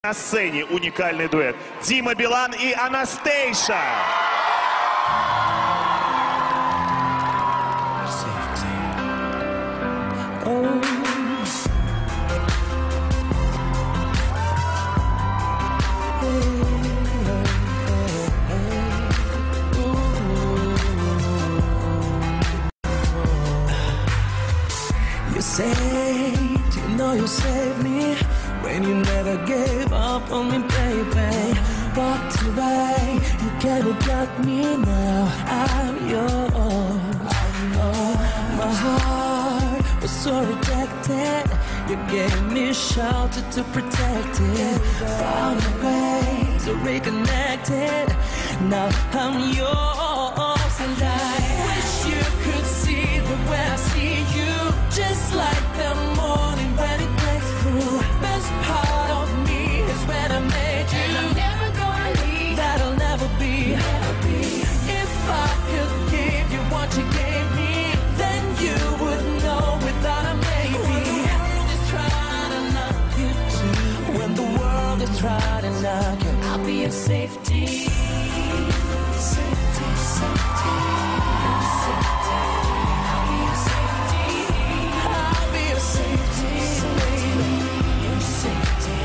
На сцене уникальный дуэт. Дима Билан и Анастейша. You saved, you know you saved me when you never gave up on me, baby. Walked away, you came and got me now. I'm yours. Oh, my heart was so rejected. You gave me shelter to protect it. Found a way to reconnect it. Now I'm yours, and I wish you could see the way I see you. Just like the morning when it breaks through. Best part of me is when I made you. And I'm never gonna leave. That'll never be. If I could give you what you gave me, then you would know without a maybe. When the world is trying to knock you, I'll be your safety. Safety, safety, safety. I'll be your safety. I'll be your safety, baby. Your safety.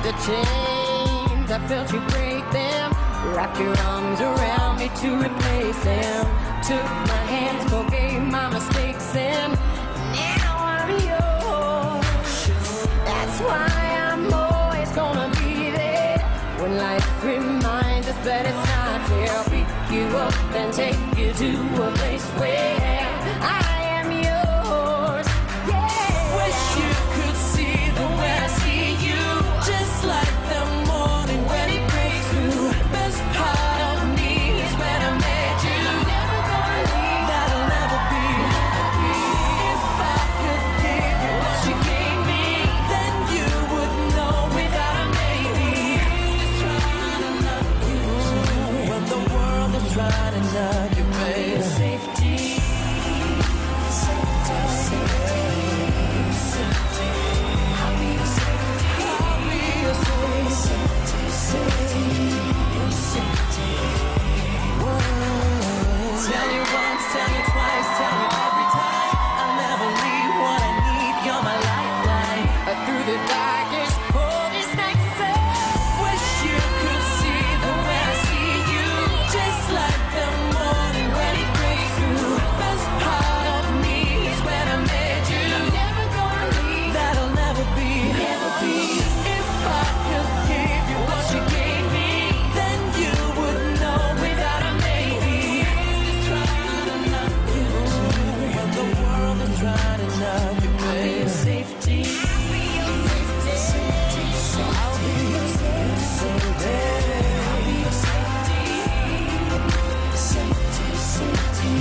The chains, I felt you break them. Wrap your arms around me to replace them. Took my hands, forgave my mistakes, and now I'm yours. That's why I'm always gonna be there. When life reminds us that it's not fair, I'll pick you up and take you to a place where I am yours. Yeah. Wish you could see the way I see you. Just like the morning when it breaks through. Best part of me is when I met you. Never gonna leave. That'll never be. If I could give you what you gave me, then you would know without a maybe. Just trying to knock you when the world is trying to knock you, baby. Safety. Safety, safety. I'll be your safety. I'll be your safety. Safety, safety. Tell you once, tell you twice, tell you every time. I'll never leave what I need. You're my lifeline. Through the darkest, coldest nights, wish you could see the way I see you. Just like the morning when it breaks through. Best part of me is when I met you. Never gonna leave. That'll never be. If I could give you what you gave me, then you would know without a maybe. Just trying to knock you when the world is trying to knock you, baby. Safety. I'll be your safety. I'll be your safety. Safety, safety.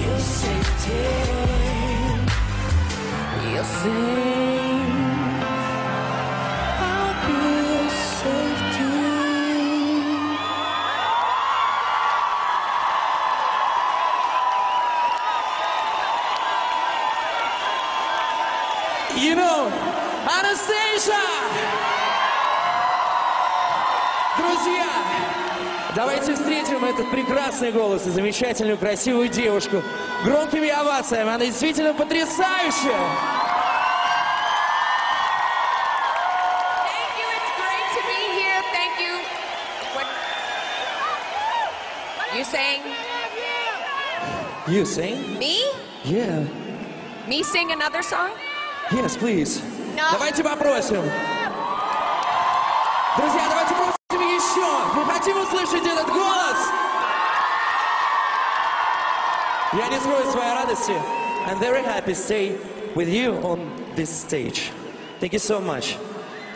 Your safety. You're safe. I'll be your safety. You know, Anastasia! Друзья, давайте встретим этот прекрасный голос и замечательную, красивую девушку громкими овациями. Она действительно потрясающая! Thank you. It's great to be here. Thank you. What? You saying You sing? me? Yeah. Me sing another song? Yes, please. No. Давайте попросим. Друзья, давайте попросим еще. Мы хотим услышать этот голос. Я не скрою своей радости. I'm very happy to stay with you on this stage. Thank you so much.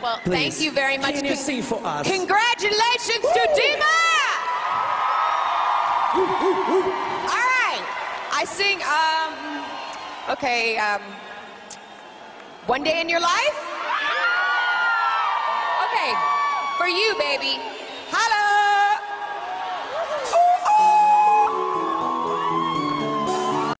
Well, Please. thank you very much. Can you sing for us? Congratulations to Dima! All right. I sing, okay, One Day in Your Life? Okay, for you, baby.